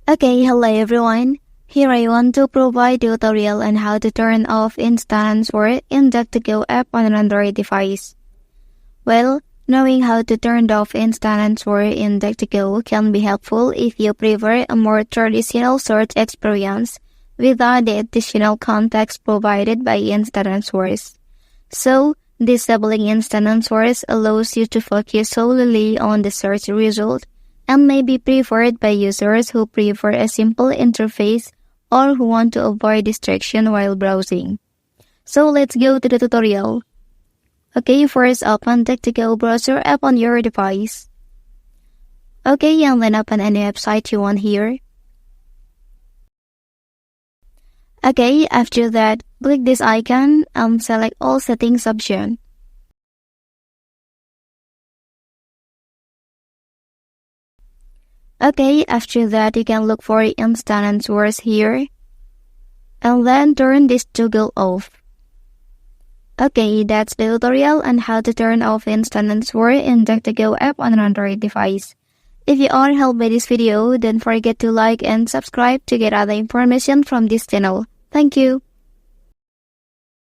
Okay, hello everyone. Here I want to provide a tutorial on how to turn off instant answer in DuckDuckGo app on an Android device. Well, knowing how to turn off instant answer in DuckDuckGo can be helpful if you prefer a more traditional search experience without the additional context provided by instant answers. So, disabling instant answers allows you to focus solely on the search result and may be preferred by users who prefer a simple interface or who want to avoid distraction while browsing. So let's go to the tutorial. Okay, first open DuckDuckGo browser app on your device. Okay, and then open any website you want here. Okay, after that, click this icon and select all settings option. Okay, after that you can look for instant answers here, and then turn this toggle off. Okay, that's the tutorial on how to turn off instant answer in DuckDuckGo app on an Android device. If you are helped by this video, don't forget to like and subscribe to get other information from this channel. Thank you.